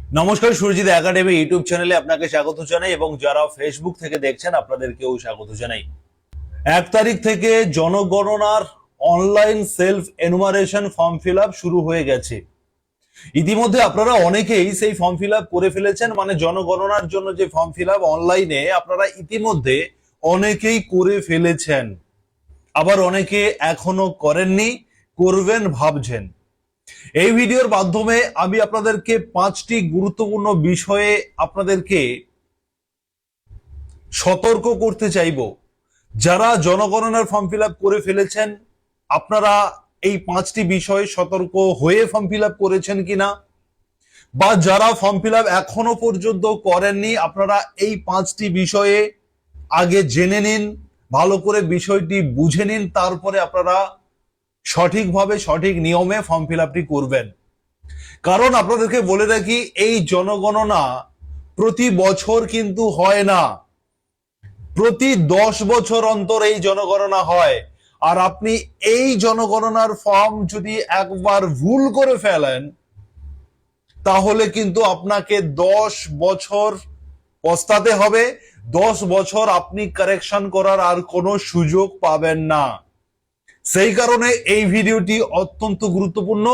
নমস্কার, Surajit academy YouTube চ্যানেলে আপনাকে স্বাগত জানাই এবং যারা ফেসবুক থেকে দেখছেন আপনাদেরকেও স্বাগত জানাই। 1 তারিখ থেকে জনগণনার online self enumeration form fill up শুরু হয়ে গেছে। ইতিমধ্যে আপনারা অনেকেই সেই ফর্ম ফিল আপ করে ফেলেছেন, মানে জনগণনার জন্য যে ফর্ম ফিল আপ অনলাইনে আপনারা ইতিমধ্যে অনেকেই করে ফেলেছেন, আবার অনেকে এখনো করেননি, করবেন ভাবছেন। এই ভিডিওর মাধ্যমে আমি আপনাদেরকে 5টি গুরুত্বপূর্ণ বিষয়ে আপনাদেরকে সতর্ক করতে চাইব। যারা জনগণনার ফর্ম ফিল আপ করে ফেলেছেন, আপনারা এই 5টি বিষয়ে সতর্ক হয়ে ফর্ম ফিল আপ করেছেন কিনা, বা যারা ফর্ম ফিল আপ এখনো পর্যন্ত করেননি আপনারা এই 5টি বিষয়ে আগে জেনে নিন, ভালো করে বিষয়টি বুঝে নিন, তারপরে আপনারা সঠিকভাবে সঠিক নিয়মে ফর্ম ফিল আপটি করবেন। কারণ আপনাদেরকে বলে রাখি, এই জনগণনা প্রতি বছর কিন্তু হয় না, প্রতি 10 বছর অন্তর এই জনগণনা হয়। আর আপনি এই জনগণনার ফর্ম যদি একবার ভুল করে ফেলেন তাহলে কিন্তু আপনাকে 10 বছর পস্তাতে হবে। 10 বছর আপনি কারেকশন করার আর কোনো সুযোগ পাবেন না। সেই কারণে এই ভিডিওটি অত্যন্ত গুরুত্বপূর্ণ।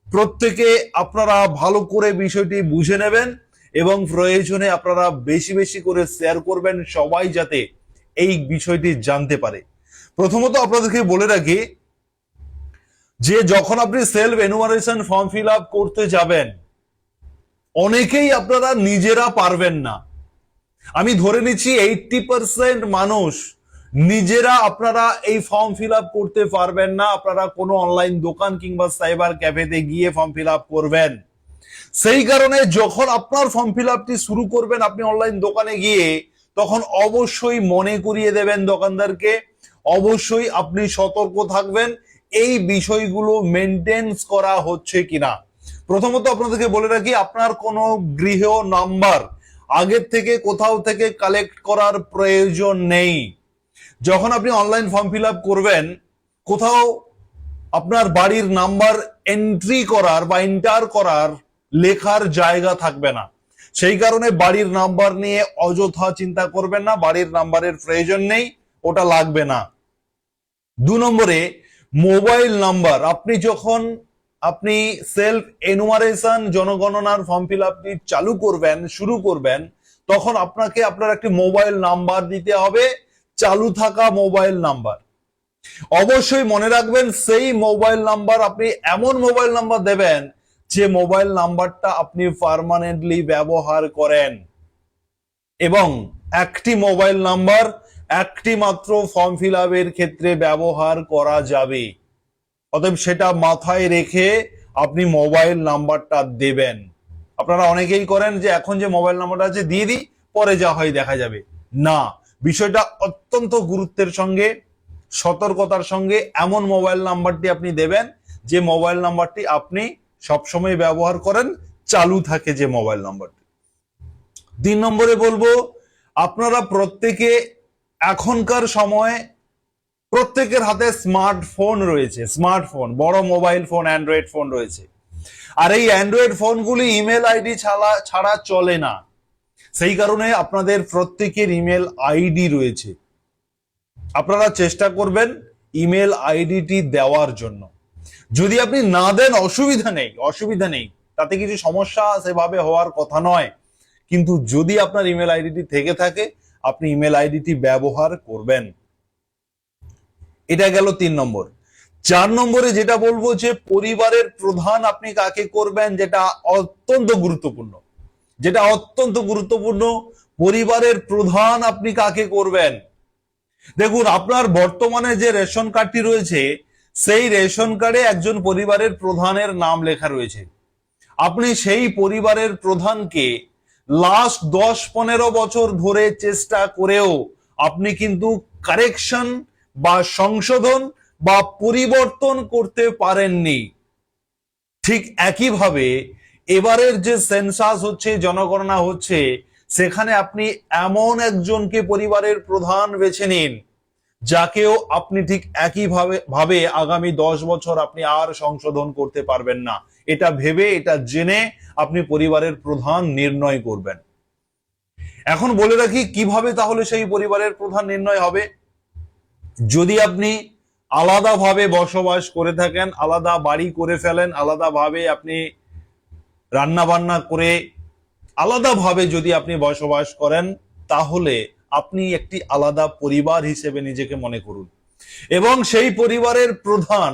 প্রত্যেকে আপনারা ভালো করে বিষয়টি বুঝে নেবেন এবং প্রয়োজনে আপনারা বেশি বেশি করে শেয়ার করবেন, সবাই যাতে এই বিষয়টি জানতে পারে। প্রথমত আপনাদেরকে বলে রাখি যে যখন আপনি self enumeration form fill up করতে যাবেন, অনেকেই আপনারা নিজেরা পারবেন না। আমি ধরে নিচ্ছি 80% মানুষ নিজেরা আপনারা এই ফর্ম ফিল আপ করতে পারবেন না। আপনারা কোনো অনলাইন দোকান কিংবা সাইবার ক্যাফেতে গিয়ে ফর্ম ফিল আপ করবেন। সেই কারণে যখন আপনার ফর্ম ফিল আপটি শুরু করবেন আপনি অনলাইন দোকানে গিয়ে, তখন অবশ্যই মনে করিয়ে দেবেন দোকানদারকে, অবশ্যই আপনি সতর্ক থাকবেন এই বিষয়গুলো মেনটেন্স করা হচ্ছে কিনা। প্রথমত আপনাদেরকে বলে রাখি, আপনার কোনো গৃহ নাম্বার আগের থেকে কোথাও থেকে কালেক্ট করার প্রয়োজন নেই। যখন আপনি অনলাইন ফর্ম ফিল আপ করবেন, কোথাও আপনার বাড়ির নাম্বার এন্ট্রি করার বা এন্টার করার লেখার জায়গা থাকবে না। সেই কারণে বাড়ির নাম্বার নিয়ে অযথা চিন্তা করবেন না, বাড়ির নাম্বারের প্রয়োজন নেই, ওটা লাগবে না। 2 নম্বরে, মোবাইল নাম্বার। আপনি যখন সেলফ এনুমারেশন জনগণনার ফর্ম ফিল আপটি চালু করবেন, শুরু করবেন, তখন আপনাকে আপনার একটি মোবাইল নাম্বার দিতে হবে, চালু থাকা মোবাইল নাম্বার। অবশ্যই মনে রাখবেন সেই মোবাইল নাম্বার আপনি এমন মোবাইল নাম্বার দেবেন যে মোবাইল নাম্বারটা আপনি পার্মানেন্টলি ব্যবহার করেন, এবং একটি মোবাইল নাম্বার একটি মাত্র ফর্ম ফিল আপের ক্ষেত্রে ব্যবহার করা যাবে। অতএব সেটা মাথায় রেখে আপনি মোবাইল নাম্বারটা দেবেন। আপনারা অনেকেই করেন যে এখন যে মোবাইল নাম্বারটা আছে দিয়ে দিই, পরে যা হয় দেখা যাবে। না, বিষয়টা অত্যন্ত গুরুত্বের সঙ্গে, সতর্কতার সঙ্গে এমন মোবাইল নাম্বারটি আপনি দেবেন যে মোবাইল নাম্বারটি আপনি সবসময় ব্যবহার করেন, চালু থাকে যে মোবাইল নাম্বারটি। 3 নম্বরে বলবো, আপনারা প্রত্যেকে এখনকার সময়ে প্রত্যেকের হাতে স্মার্টফোন রয়েছে, স্মার্টফোন, বড় মোবাইল ফোন, অ্যান্ড্রয়েড ফোন রয়েছে। আর এই অ্যান্ড্রয়েড ফোনগুলি ইমেল আইডি ছাড়া চলে না। সেই কারণে আপনাদের প্রত্যেকের ইমেল আইডি রয়েছে। আপনারা চেষ্টা করবেন ইমেল আইডিটি দেওয়ার জন্য। যদি আপনি না দেন অসুবিধা নেই, তাতে কিছু সমস্যা সেভাবে হওয়ার কথা নয়। কিন্তু যদি আপনার ইমেল আইডিটি থেকে থাকে, আপনি ইমেল আইডিটি ব্যবহার করবেন। এটা গেল 3 নম্বর। 4 নম্বরে যেটা বলবো যে পরিবারের প্রধান আপনি কাকে করবেন, যেটা অত্যন্ত গুরুত্বপূর্ণ। পরিবারের প্রধান আপনি কাকে করবেন। দেখুন, আপনার বর্তমানে যে রেশন কার্ডটি রয়েছে, সেই রেশন কার্ডে একজন পরিবারের প্রধানের নাম লেখা রয়েছে। আপনি সেই পরিবারের প্রধানকে লাস্ট 10-15 বছর ধরে চেষ্টা করেও আপনি কিন্তু কারেকশন বা সংশোধন বা পরিবর্তন করতে পারেননি। ঠিক একইভাবে এবারের যে সেন্সাস হচ্ছে, জনগণনা হচ্ছে, সেখানে আপনি এমন একজনকে পরিবারের প্রধান বেছে নিন যাকেও আপনি ঠিক একই ভাবে আগামী 10 বছর আপনি আর সংশোধন করতে পারবেন না। এটা ভেবে, এটা জেনে আপনি পরিবারের প্রধান নির্ণয় করবেন। এখন বলে রাখি কিভাবে তাহলে সেই পরিবারের প্রধান নির্ণয় হবে। যদি আপনি আলাদাভাবে বসবাস করে থাকেন, আলাদা বাড়ি করে ফেলেন, আলাদাভাবে আপনি রান্না বান্না করে আলাদাভাবে যদি আপনি বসবাস করেন, তাহলে আপনি একটি আলাদা পরিবার হিসেবে নিজেকে মনে করুন, এবং সেই পরিবারের প্রধান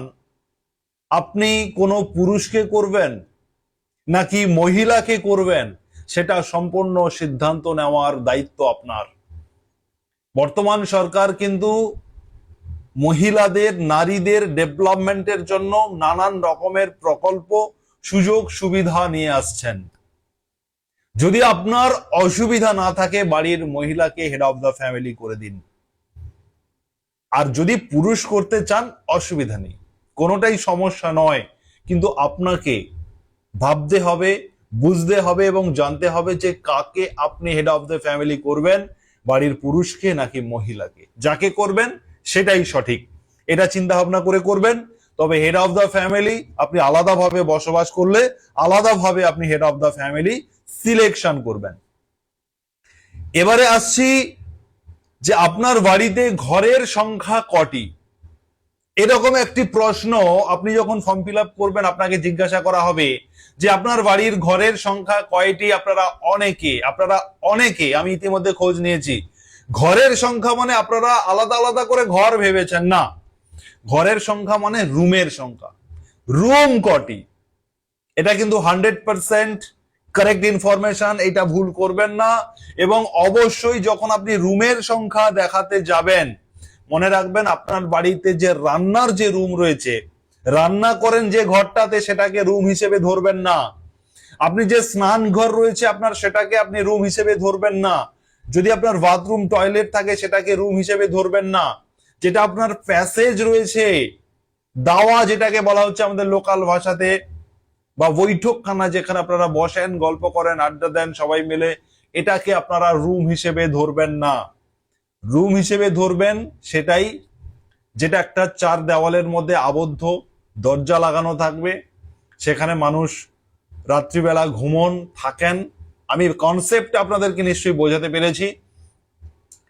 আপনি কোনো পুরুষকে করবেন নাকি মহিলাকে করবেন, সেটা সম্পূর্ণ সিদ্ধান্ত নেওয়ার দায়িত্ব আপনার। বর্তমান সরকার কিন্তু মহিলাদের, নারীদের ডেভেলপমেন্টের জন্য নানান রকমের প্রকল্প, সুযোগ সুবিধা নিয়ে আসছেন। যদি আপনার অসুবিধা না থাকে, বাড়ির মহিলাকে হেড অফ দ্য ফ্যামিলি করে দিন। আর যদি পুরুষ করতে চান, অসুবিধা নেই, কোনোটাই সমস্যা নয়। কিন্তু আপনাকে ভাবতে হবে, বুঝতে হবে এবং জানতে হবে যে কাকে আপনি হেড অফ দ্য ফ্যামিলি করবেন, বাড়ির পুরুষকে নাকি মহিলাকে। যাকে করবেন সেটাই সঠিক, এটা চিন্তা ভাবনা করে করবেন। তবে হেড অফ দ্য ফ্যামিলি আপনি আলাদাভাবে বসবাস করলে আলাদাভাবে আপনি head of the family selection করবেন। এবারে আসছি যে আপনার বাড়িতে ঘরের সংখ্যা কটি। এরকম একটি প্রশ্ন আপনি যখন ফর্ম ফিল আপ করবেন, আপনাকে জিজ্ঞাসা করা হবে যে আপনার বাড়ির ঘরের সংখ্যা কয়টি। আপনারা অনেকে আমি ইতিমধ্যে খোঁজ নিয়েছি, ঘরের সংখ্যা মানে আপনারা আলাদা আলাদা করে ঘর ভেবেছেন না। ঘরের সংখ্যা মানে রুমের সংখ্যা। রুম কটি, এটা কিন্তু 100% কারেক্ট ইনফরমেশন, এটা ভুল করবেন না। এবং অবশ্যই যখন আপনি রুমের সংখ্যা দেখাতে যাবেন, মনে রাখবেন আপনার বাড়িতে যে রান্নার যে রুম রয়েছে, রান্না করেন যে ঘরটাতে, সেটাকে রুম হিসেবে ধরবেন না। আপনি যে স্নান ঘর রয়েছে আপনার, সেটাকে আপনি রুম হিসেবে ধরবেন না। যদি আপনার বাথরুম, টয়লেট থাকে, সেটাকে রুম হিসেবে ধরবেন না। যেটা আপনার প্যাসেজ রয়েছে, দাওয়া যেটাকে বলা হচ্ছে আমাদের লোকাল ভাষাতে, বা বৈঠকখানা যেখানে আপনারা বসেন, গল্প করেন, আড্ডা দেন সবাই মিলে, এটাকে আপনারা রুম হিসেবে ধরবেন না। রুম হিসেবে ধরবেন সেটাই যেটা একটা চার দেওয়ালের মধ্যে আবদ্ধ, দরজা লাগানো থাকবে, সেখানে মানুষ রাত্রিবেলা ঘুমন, থাকেন। আমি কনসেপ্ট আপনাদেরকে নিশ্চয়ই বোঝাতে পেরেছি,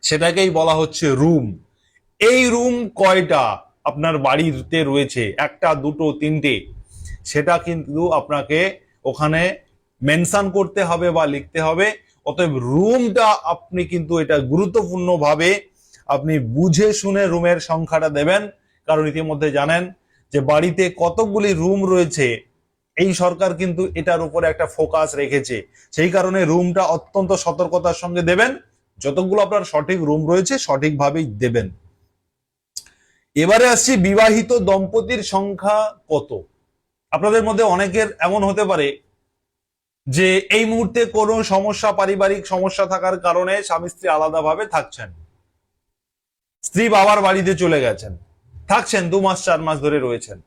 সেটাকেই বলা হচ্ছে রুম। এই রুম কয়টা আপনার বাড়িতে রয়েছে, একটা, দুটো, তিনটে, সেটা কিন্তু আপনাকে ওখানে মেনশন করতে হবে বা লিখতে হবে। অতএব রুমটা আপনি কিন্তু এটা গুরুত্বপূর্ণ ভাবে আপনি বুঝে শুনে রুমের সংখ্যাটা দেবেন। কারণ ইতিমধ্যে জানেন যে বাড়িতে কতগুলি রুম রয়েছে, এই সরকার কিন্তু এটার উপরে একটা ফোকাস রেখেছে। সেই কারণে রুমটা অত্যন্ত সতর্কতার সঙ্গে দেবেন। যতগুলো আপনার সঠিক রুম রয়েছে সঠিকভাবেই দেবেন। এবারে আসছি বিবাহিত দম্পতির সংখ্যা কত। আপনাদের মধ্যে অনেকের এমন হতে পারে যে এই মুহূর্তে কোনো সমস্যা, পারিবারিক সমস্যা থাকার কারণে স্বামী স্ত্রী আলাদাভাবে থাকছেন, স্ত্রী বাবার বাড়িতে চলে গেছেন, থাকছেন 2 মাস 4 মাস ধরে রয়েছেন।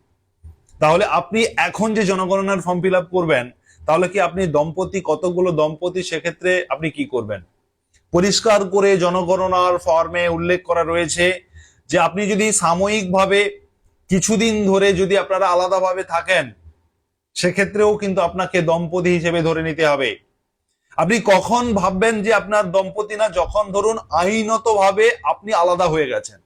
তাহলে আপনি এখন যে জনগণনার ফর্ম ফিল আপ করবেন, তাহলে কি আপনি দম্পতি, কতগুলো দম্পতি, সেক্ষেত্রে আপনি কি করবেন? পরিষ্কার করে জনগণনার ফর্মে উল্লেখ করা রয়েছে যে আপনি যদি সাময়িকভাবে কিছুদিন ধরে যদি আপনারা আলাদাভাবে থাকেন, সেক্ষেত্রেও কিন্তু আপনাকে দম্পতি হিসেবে ধরে নিতে হবে। আপনি কখন ভাববেন যে আপনার দম্পতি না? যখন ধরুন আইনত ভাবে আপনি আলাদা হয়ে গেছেন,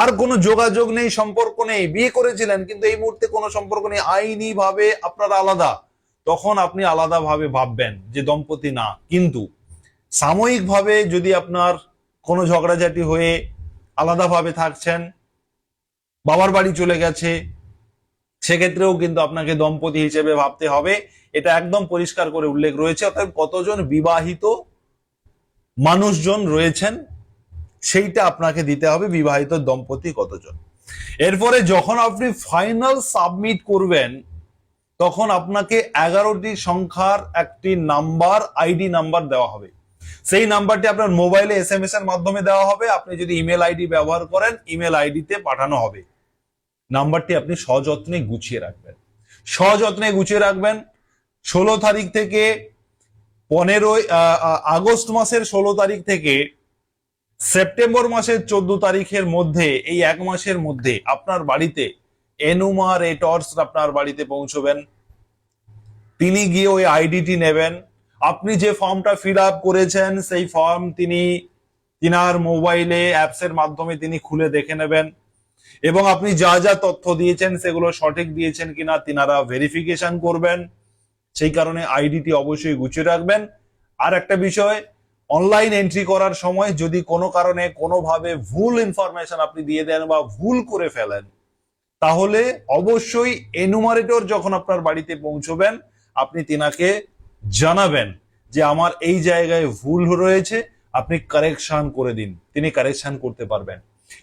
আর কোনো যোগাযোগ নেই, সম্পর্ক নেই, বিয়ে করেছিলেন কিন্তু এই মুহূর্তে কোনো সম্পর্ক নেই, আইনি ভাবে আপনারা আলাদা, তখন আপনি আলাদাভাবে ভাববেন যে দম্পতি না। কিন্তু সাময়িকভাবে যদি আপনার কোনো ঝগড়াঝাটি হয়ে আলাদাভাবে থাকছেন, বাবার বাড়ি চলে গেছে, সেক্ষেত্রেও কিন্তু আপনাকে দম্পতি হিসেবে ভাবতে হবে। এটা একদম পরিষ্কার করে উল্লেখ রয়েছে। অর্থাৎ কতজন বিবাহিত মানুষজন রয়েছেন সেইটা আপনাকে দিতে হবে, বিবাহিত দম্পতি কতজন। এরপরে যখন আপনি ফাইনাল সাবমিট করবেন, তখন আপনাকে 11টি সংখ্যার একটি নাম্বার, আইডি নাম্বার দেওয়া হবে। সেই নাম্বারটি আপনার মোবাইলে SMS এর মাধ্যমে দেওয়া হবে। আপনি যদি ইমেল আইডি ব্যবহার করেন, ইমেল আইডিতে পাঠানো হবে। নাম্বারটি আপনি সযত্নে গুছিয়ে রাখবেন, সযত্নে গুছিয়ে রাখবেন। 16 তারিখ থেকে 15 আগস্ট মাসের 16 তারিখ থেকে সেপ্টেম্বর মাসের 14 তারিখের মধ্যে, এই 1 মাসের মধ্যে আপনার বাড়িতে এনুমারেটরস আপনার বাড়িতে পৌঁছবেন। তিনি গিয়ে ওই আইডিটি নেবেন, আপনি যে ফর্মটা ফিল আপ করেছেন সেই ফর্ম তিনার মোবাইলে অ্যাপস এর মাধ্যমে তিনি খুলে দেখে নেবেন, এবং আপনি যা যা তথ্য দিয়েছেন সেগুলো সঠিক দিয়েছেন কিনা তিনারা ভেরিফিকেশন করবেন। সেই কারণে আইডিটি অবশ্যই গুছিয়ে রাখবেন। আর একটা বিষয়, অনলাইন এন্ট্রি করার সময় যদি কোনো কারণে কোনোভাবে ভুল ইনফরমেশন আপনি দিয়ে দেন বা ভুল করে ফেলেন, তাহলে অবশ্যই এনুমারেটর যখন আপনার বাড়িতে পৌঁছবেন আপনি তিনাকে জানাবেন যে আমার এই জায়গায় ভুল রয়েছে, আপনি কারেকশন করে দিন। তিনি কারেকশন করতে পারবেন।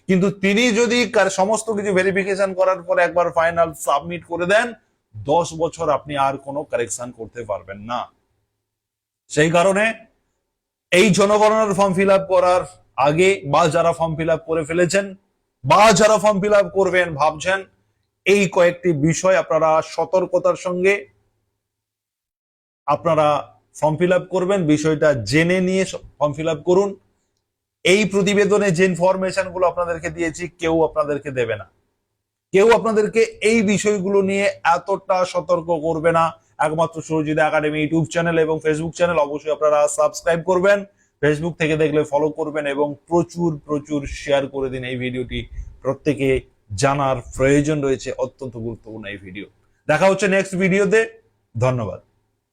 কিন্তু তিনি যদি সমস্ত কিছু ভেরিফিকেশন করার পর একবার ফাইনাল সাবমিট করে দেন, 10 বছর আপনি আর কোনো কারেকশন করতে পারবেন না। সেই কারণে এই জনগণনার ফর্ম ফিল আপ করার আগে বা যারা ফর্ম ফিল আপ করে ফেলেছেন বা যারা ফর্ম ফিল আপ করবেন ভাবছেন, এই কয়েকটি বিষয় আপনারা সতর্কতার সঙ্গে আপনারা ফর্ম ফিল আপ করবেন। বিষয়টা জেনে নিয়ে ফর্ম ফিল আপ করুন। এই প্রতিবেদনে যে ইনফরমেশন গুলো আপনাদেরকে দিয়েছি কেউ আপনাদেরকে দেবে না, কেউ আপনাদেরকে এই বিষয়গুলো নিয়ে এতটা সতর্ক করবে না। একমাত্র সুরজিৎ একাডেমি ইউটিউব চ্যানেল এবং ফেসবুক চ্যানেল অবশ্যই আপনারা সাবস্ক্রাইব করবেন, ফেসবুক থেকে দেখলে ফলো করবেন এবং প্রচুর প্রচুর শেয়ার করে দিন এই ভিডিওটি। প্রত্যেকে জানার প্রয়োজন রয়েছে, অত্যন্ত গুরুত্বপূর্ণ এই ভিডিও। দেখা হচ্ছে নেক্সট ভিডিওতে। ধন্যবাদ।